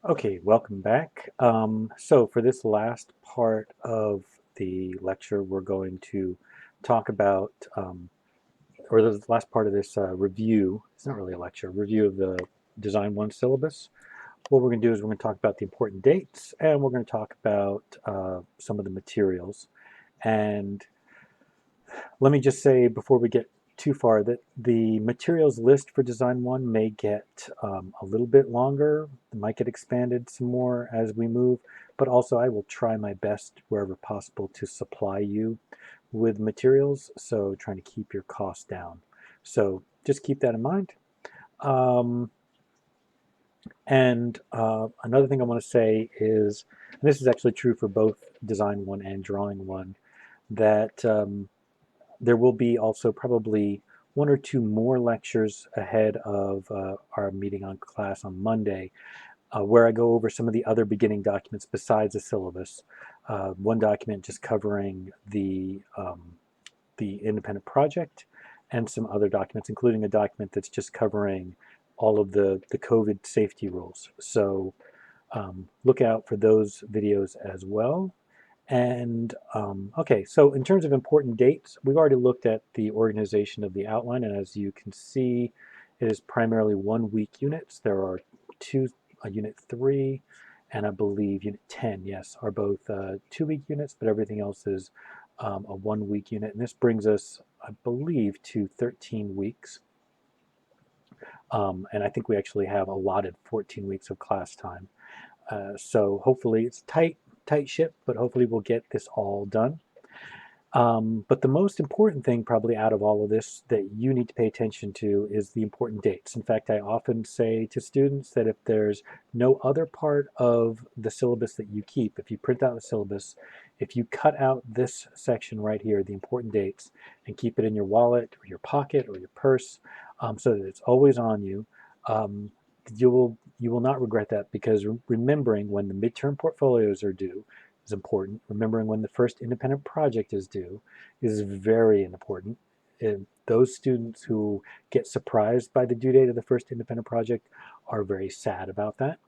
Okay, welcome back. So for this last part of the lecture, we're going to talk about, or the last part of this review, it's not really a lecture, review of the Design 1 syllabus. What we're going to do is we're going to talk about the important dates, and we're going to talk about some of the materials. And let me just say before we get too far that the materials list for Design 1 may get a little bit longer. It might get expanded some more as we move, but also I will try my best wherever possible to supply you with materials, so trying to keep your costs down. So just keep that in mind. Um, and another thing I want to say is, and this is actually true for both Design 1 and Drawing 1, that there will be also probably one or two more lectures ahead of our meeting on class on Monday, where I go over some of the other beginning documents besides the syllabus. One document just covering the independent project, and some other documents, including a document that's just covering all of the COVID safety rules. So look out for those videos as well. And okay, so in terms of important dates, we've already looked at the organization of the outline, and as you can see, it is primarily 1 week units. There are two, Unit 3 and I believe Unit 10, yes, are both 2 week units, but everything else is a 1 week unit. And this brings us, I believe, to 13 weeks. And I think we actually have allotted 14 weeks of class time. So hopefully it's tight ship, but hopefully we'll get this all done. But the most important thing probably out of all of this that you need to pay attention to is the important dates. In fact, I often say to students that if there's no other part of the syllabus that you keep, if you print out the syllabus, if you cut out this section right here, the important dates, and keep it in your wallet or your pocket or your purse so that it's always on you, um, you will not regret that, because remembering when the midterm portfolios are due is important. Remembering when the first independent project is due is very important. And those students who get surprised by the due date of the first independent project are very sad about that,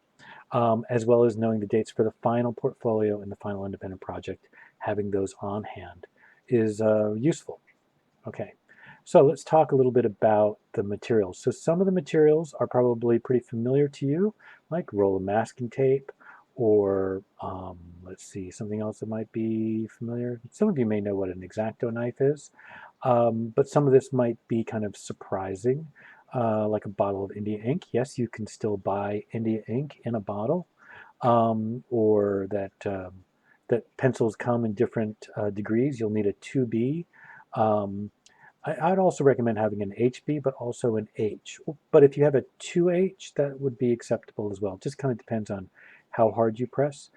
as well as knowing the dates for the final portfolio and the final independent project. Having those on hand is useful. Okay, so let's talk a little bit about the materials. So some of the materials are probably pretty familiar to you, like roll of masking tape, or let's see, something else that might be familiar. Some of you may know what an X-Acto knife is, but some of this might be kind of surprising, like a bottle of India ink. Yes, you can still buy India ink in a bottle, or that pencils come in different degrees. You'll need a 2B. Um, I'd also recommend having an HB, but also an H. But if you have a 2H, that would be acceptable as well. It just kind of depends on how hard you press.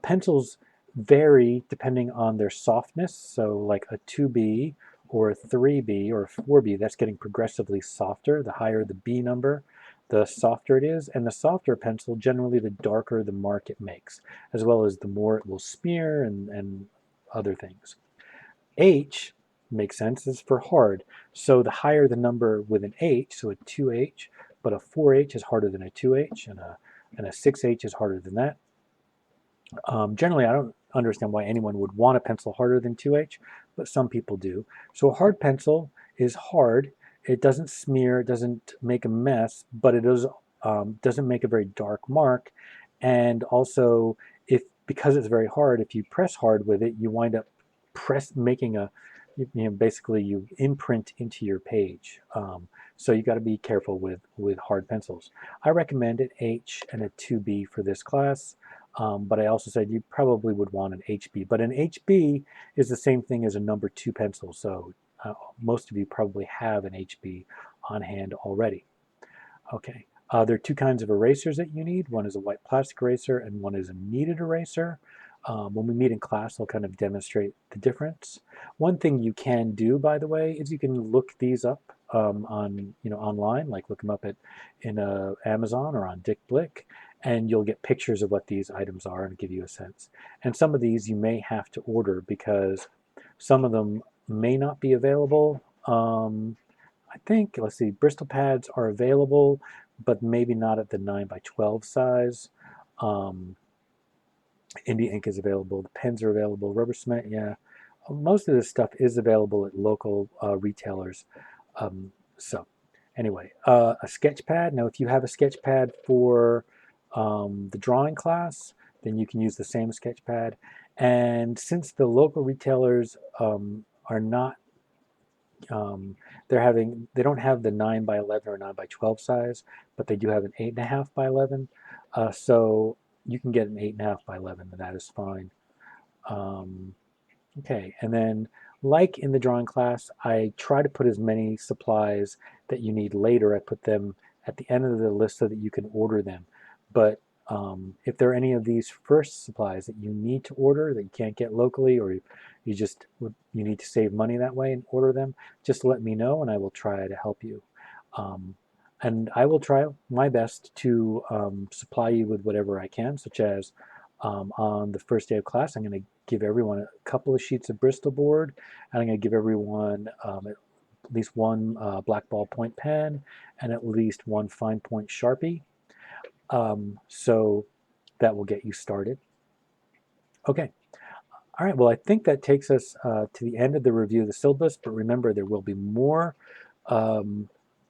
Pencils vary depending on their softness. So like a 2B or a 3B or a 4B, that's getting progressively softer. The higher the B number, the softer it is. And the softer pencil, generally the darker the mark it makes, as well as the more it will smear and other things. H makes sense, is for hard. So the higher the number with an H, so a 2H, but a 4H is harder than a 2H, and a 6H is harder than that. Generally, I don't understand why anyone would want a pencil harder than 2H, but some people do. So a hard pencil is hard. It doesn't smear, it doesn't make a mess, but it doesn't make a very dark mark. And also, because it's very hard, if you press hard with it, you wind up making basically you imprint into your page. So you got to be careful with hard pencils. I recommend an H and a 2B for this class. But I also said you probably would want an HB. But an HB is the same thing as a number 2 pencil, so most of you probably have an HB on hand already. Okay, there are two kinds of erasers that you need. One is a white plastic eraser and one is a kneaded eraser. When we meet in class, I'll kind of demonstrate the difference. One thing you can do, by the way, is you can look these up on online, like look them up in Amazon or on Dick Blick, and you'll get pictures of what these items are and give you a sense. And some of these you may have to order because some of them may not be available. I think, let's see, Bristol pads are available, but maybe not at the 9 by 12 size. Um, Indie ink is available. The pens are available. Rubber cement, yeah. Most of this stuff is available at local retailers. So anyway, a sketch pad. Now, if you have a sketch pad for the drawing class, then you can use the same sketch pad. And since the local retailers are not, they don't have the 9 by 11 or 9 by 12 size, but they do have an 8.5 by 11. So you can get an 8.5 by 11, and that is fine. Um, Okay, and then like in the drawing class, I try to put as many supplies that you need later. I put them at the end of the list so that you can order them. But if there are any of these first supplies that you need to order that you can't get locally, or you just you need to save money that way and order them, just let me know and I will try to help you. Um, and I will try my best to supply you with whatever I can, such as on the first day of class, I'm going to give everyone a couple of sheets of Bristol board, and I'm going to give everyone at least one black ballpoint pen and at least one fine point Sharpie. So that will get you started. Okay. All right. Well, I think that takes us to the end of the review of the syllabus, but remember there will be more um,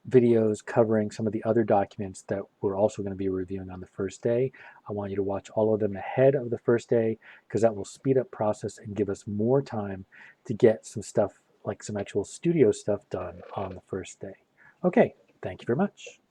videos covering some of the other documents that we're also going to be reviewing on the first day. I want you to watch all of them ahead of the first day because that will speed up process and give us more time to get some stuff, like some actual studio stuff done on the first day. Okay, thank you very much.